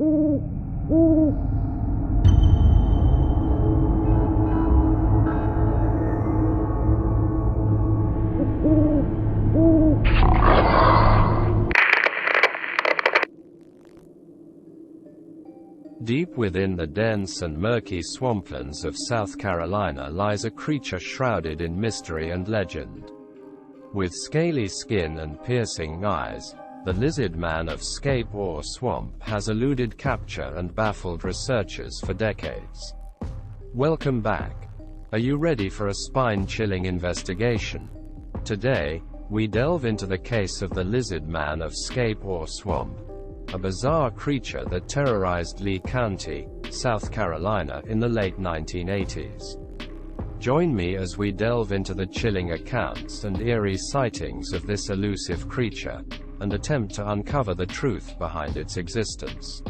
Deep within the dense and murky swamplands of South Carolina lies a creature shrouded in mystery and legend. With scaly skin and piercing eyes, the lizard man of Scape or swamp has eluded capture and baffled researchers for decades. Welcome back. Are you ready for a spine-chilling investigation? Today, we delve into the case of the lizard man of Scape or swamp, a bizarre creature that terrorized Lee County, South Carolina in the late 1980s. Join me as we delve into the chilling accounts and eerie sightings of this elusive creature, and attempt to uncover the truth behind its existence.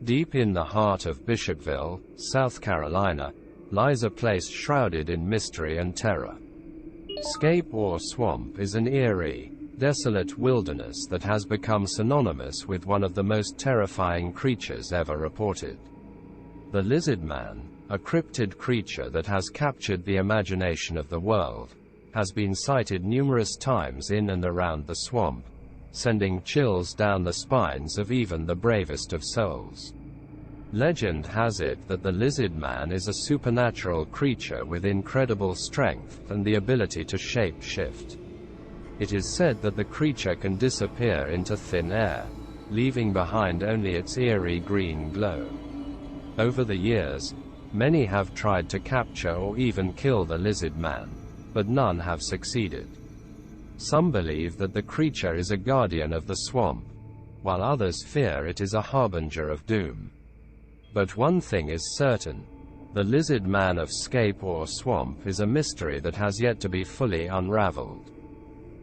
Deep in the heart of Bishopville, South Carolina, lies a place shrouded in mystery and terror. Scape or swamp is an eerie, desolate wilderness that has become synonymous with one of the most terrifying creatures ever reported. The lizard man, a cryptid creature that has captured the imagination of the world, has been sighted numerous times in and around the swamp, sending chills down the spines of even the bravest of souls. Legend has it that the lizard man is a supernatural creature with incredible strength and the ability to shape-shift. It is said that the creature can disappear into thin air, leaving behind only its eerie green glow. Over the years, many have tried to capture or even kill the lizard man, but none have succeeded. Some believe that the creature is a guardian of the swamp, while others fear it is a harbinger of doom. But one thing is certain: the lizard man of Scape or swamp is a mystery that has yet to be fully unraveled.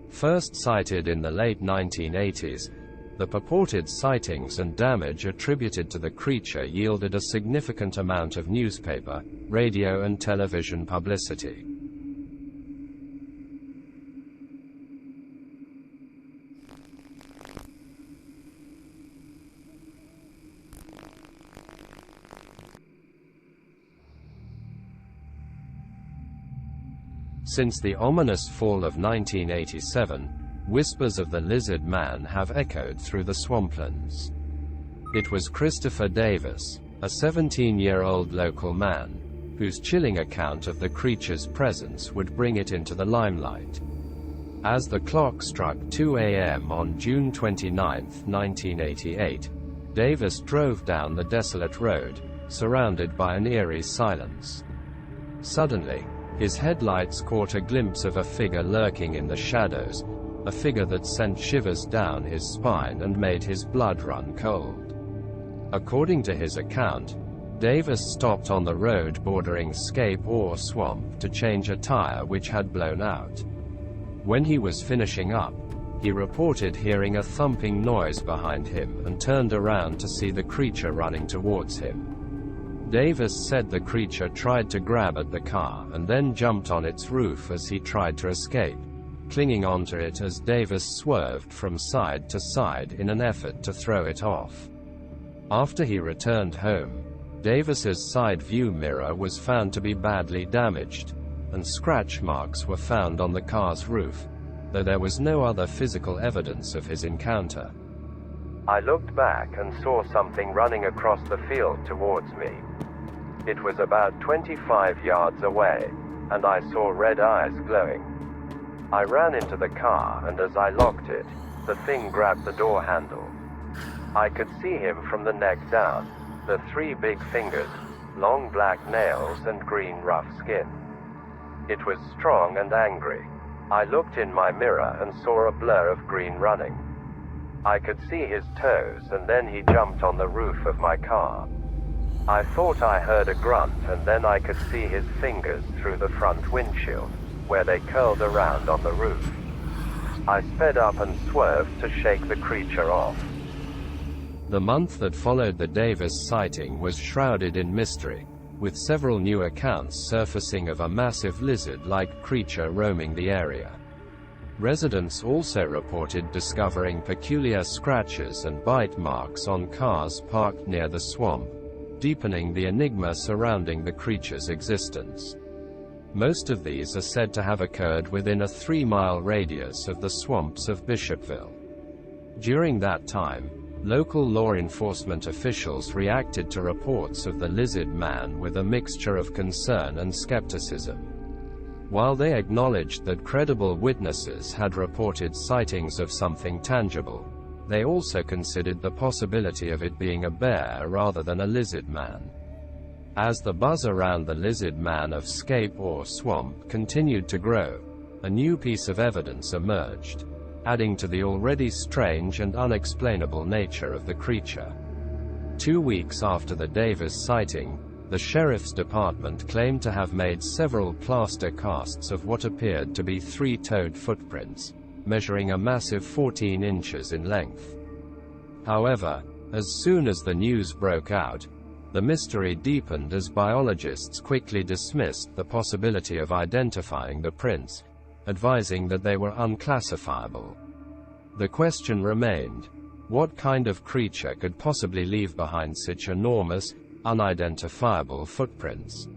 First sighted in the late 1980s, the purported sightings and damage attributed to the creature yielded a significant amount of newspaper, radio and television publicity. Since the ominous fall of 1987, whispers of the lizard man have echoed through the swamplands. It was Christopher Davis, a 17-year-old local man, whose chilling account of the creature's presence would bring it into the limelight. As the clock struck 2 a.m. on June 29, 1988, Davis drove down the desolate road, surrounded by an eerie silence. Suddenly, his headlights caught a glimpse of a figure lurking in the shadows, a figure that sent shivers down his spine and made his blood run cold. According to his account, Davis stopped on the road bordering Scape or swamp to change a tire which had blown out. When he was finishing up, he reported hearing a thumping noise behind him and turned around to see the creature running towards him. Davis said the creature tried to grab at the car and then jumped on its roof as he tried to escape, clinging onto it as Davis swerved from side to side in an effort to throw it off. After he returned home, Davis's side view mirror was found to be badly damaged, and scratch marks were found on the car's roof, though there was no other physical evidence of his encounter. I looked back and saw something running across the field towards me. It was about 25 yards away, and I saw red eyes glowing. I ran into the car, and as I locked it, the thing grabbed the door handle. I could see him from the neck down, the 3 big fingers, long black nails and green rough skin. It was strong and angry. I looked in my mirror and saw a blur of green running. I could see his toes, and then he jumped on the roof of my car. I thought I heard a grunt, and then I could see his fingers through the front windshield, where they curled around on the roof. I sped up and swerved to shake the creature off. The month that followed the Davis sighting was shrouded in mystery, with several new accounts surfacing of a massive lizard-like creature roaming the area. Residents also reported discovering peculiar scratches and bite marks on cars parked near the swamp, deepening the enigma surrounding the creature's existence. Most of these are said to have occurred within a 3-mile radius of the swamps of Bishopville. During that time, local law enforcement officials reacted to reports of the lizard man with a mixture of concern and skepticism. While they acknowledged that credible witnesses had reported sightings of something tangible, they also considered the possibility of it being a bear rather than a lizard man. As the buzz around the lizard man of Scape or swamp continued to grow, a new piece of evidence emerged, adding to the already strange and unexplainable nature of the creature. 2 weeks after the Davis sighting, the sheriff's department claimed to have made several plaster casts of what appeared to be 3-toed footprints, measuring a massive 14 inches in length. However, as soon as the news broke out, the mystery deepened as biologists quickly dismissed the possibility of identifying the prints, advising that they were unclassifiable. The question remained: what kind of creature could possibly leave behind such enormous, unidentifiable footprints?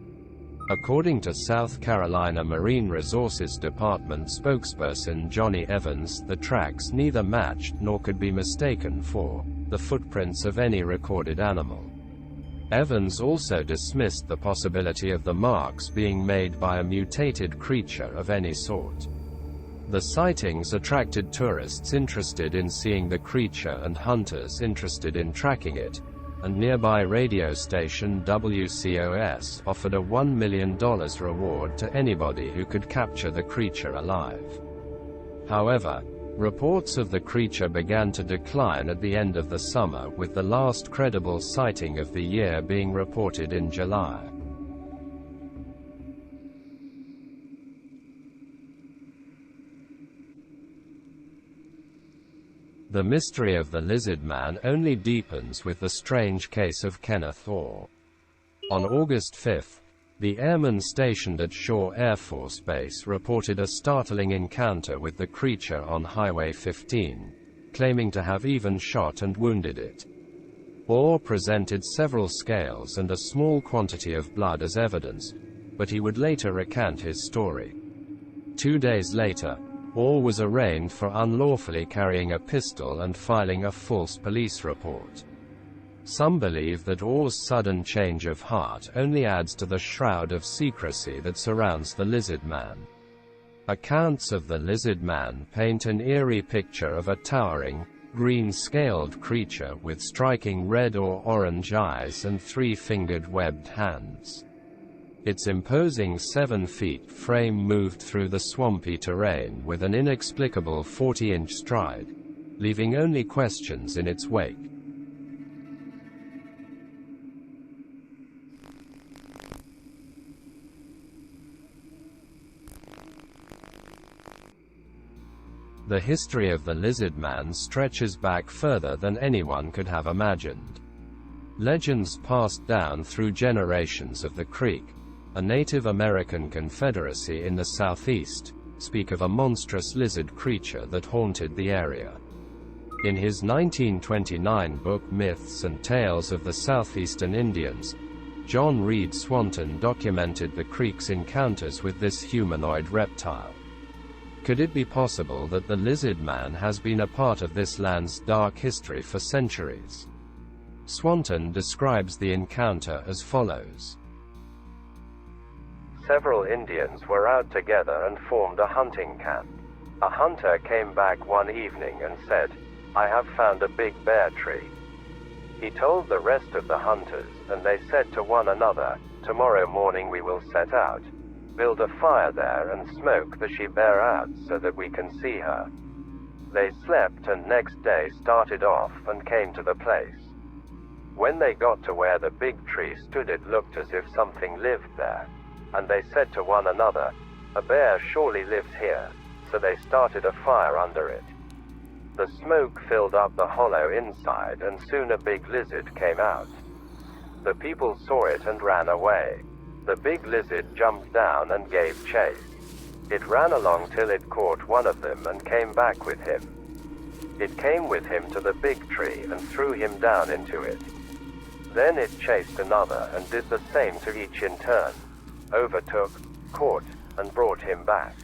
According to South Carolina Marine Resources Department spokesperson Johnny Evans, the tracks neither matched nor could be mistaken for the footprints of any recorded animal. Evans also dismissed the possibility of the marks being made by a mutated creature of any sort. The sightings attracted tourists interested in seeing the creature and hunters interested in tracking it, and nearby radio station WCOS offered a $1 million reward to anybody who could capture the creature alive. However, reports of the creature began to decline at the end of the summer, with the last credible sighting of the year being reported in July. The mystery of the lizard man only deepens with the strange case of Kenneth Orr. On August 5, the airmen stationed at Shaw Air Force Base reported a startling encounter with the creature on Highway 15, claiming to have even shot and wounded it. Orr presented several scales and a small quantity of blood as evidence, but he would later recant his story. 2 days later, Orr was arraigned for unlawfully carrying a pistol and filing a false police report. Some believe that Orr's sudden change of heart only adds to the shroud of secrecy that surrounds the lizard man. Accounts of the lizard man paint an eerie picture of a towering, green-scaled creature with striking red or orange eyes and 3-fingered webbed hands. Its imposing 7-foot frame moved through the swampy terrain with an inexplicable 40-inch stride, leaving only questions in its wake. The history of the lizard man stretches back further than anyone could have imagined. Legends passed down through generations of the Creek, a Native American confederacy in the southeast, speak of a monstrous lizard creature that haunted the area. In his 1929 book Myths and Tales of the Southeastern Indians, John Reed Swanton documented the Creek's encounters with this humanoid reptile. Could it be possible that the lizard man has been a part of this land's dark history for centuries? Swanton describes the encounter as follows. Several Indians were out together and formed a hunting camp. A hunter came back one evening and said, "I have found a big bear tree." He told the rest of the hunters, and they said to one another, "Tomorrow morning we will set out, build a fire there and smoke the she-bear out so that we can see her." They slept and next day started off and came to the place. When they got to where the big tree stood, it looked as if something lived there, and they said to one another, "A bear surely lives here," so they started a fire under it. The smoke filled up the hollow inside and soon a big lizard came out. The people saw it and ran away. The big lizard jumped down and gave chase. It ran along till it caught one of them and came back with him. It came with him to the big tree and threw him down into it. Then it chased another and did the same to each in turn, overtook, caught, and brought him back.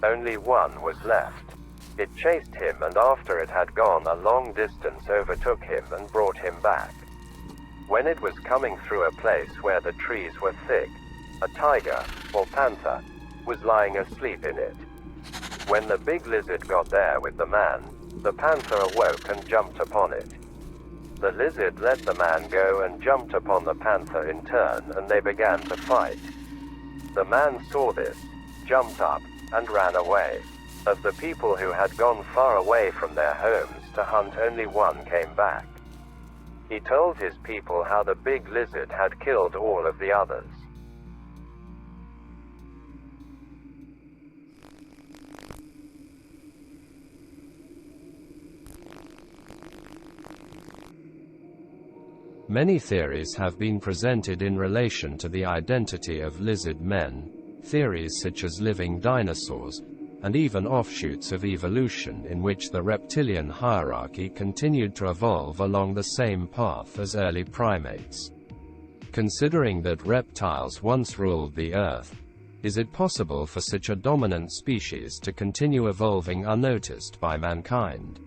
Only one was left. It chased him and after it had gone a long distance overtook him and brought him back. When it was coming through a place where the trees were thick, a tiger, or panther, was lying asleep in it. When the big lizard got there with the man, the panther awoke and jumped upon it. The lizard let the man go and jumped upon the panther in turn and they began to fight. The man saw this, jumped up, and ran away. Of the people who had gone far away from their homes to hunt, only one came back. He told his people how the big lizard had killed all of the others. Many theories have been presented in relation to the identity of lizard men, theories such as living dinosaurs, and even offshoots of evolution in which the reptilian hierarchy continued to evolve along the same path as early primates. Considering that reptiles once ruled the Earth, is it possible for such a dominant species to continue evolving unnoticed by mankind?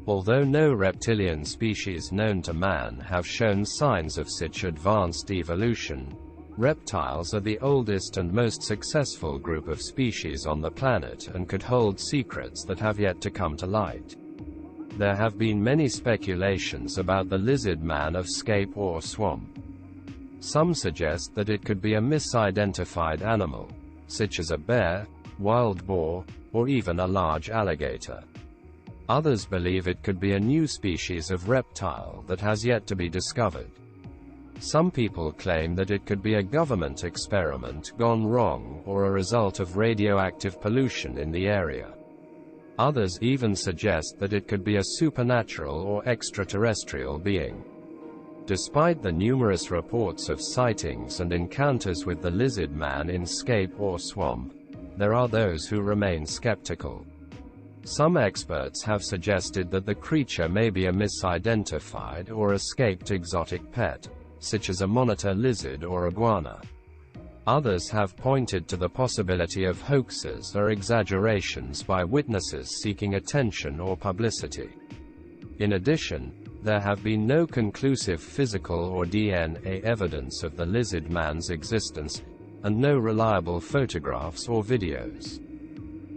Although no reptilian species known to man have shown signs of such advanced evolution, reptiles are the oldest and most successful group of species on the planet and could hold secrets that have yet to come to light. There have been many speculations about the lizard man of Scape or swamp. Some suggest that it could be a misidentified animal, such as a bear, wild boar, or even a large alligator. Others believe it could be a new species of reptile that has yet to be discovered. Some people claim that it could be a government experiment gone wrong or a result of radioactive pollution in the area. Others even suggest that it could be a supernatural or extraterrestrial being. Despite the numerous reports of sightings and encounters with the lizard man in Scape or swamp, there are those who remain skeptical. Some experts have suggested that the creature may be a misidentified or escaped exotic pet, such as a monitor lizard or iguana. Others have pointed to the possibility of hoaxes or exaggerations by witnesses seeking attention or publicity. In addition, there have been no conclusive physical or DNA evidence of the lizard man's existence, and no reliable photographs or videos.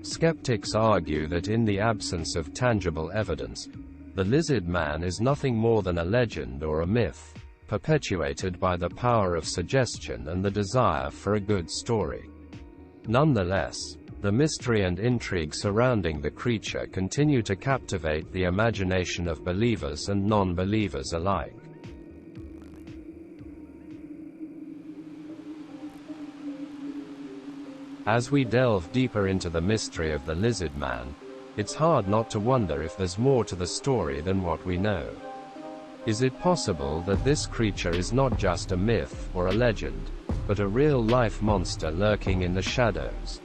Skeptics argue that in the absence of tangible evidence, the lizard man is nothing more than a legend or a myth, perpetuated by the power of suggestion and the desire for a good story. Nonetheless, the mystery and intrigue surrounding the creature continue to captivate the imagination of believers and non-believers alike. As we delve deeper into the mystery of the lizard man, it's hard not to wonder if there's more to the story than what we know. Is it possible that this creature is not just a myth or a legend, but a real-life monster lurking in the shadows?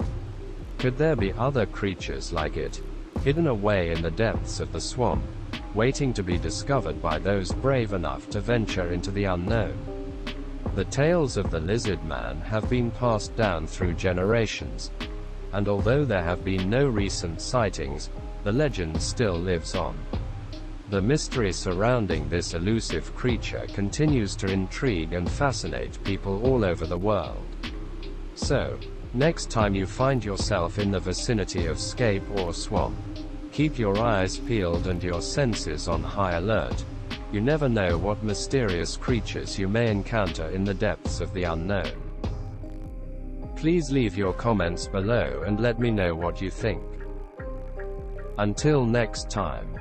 Could there be other creatures like it, hidden away in the depths of the swamp, waiting to be discovered by those brave enough to venture into the unknown? The tales of the lizard man have been passed down through generations, and although there have been no recent sightings, the legend still lives on. The mystery surrounding this elusive creature continues to intrigue and fascinate people all over the world. So, next time you find yourself in the vicinity of Scape or swamp, keep your eyes peeled and your senses on high alert. You never know what mysterious creatures you may encounter in the depths of the unknown. Please leave your comments below and let me know what you think. Until next time.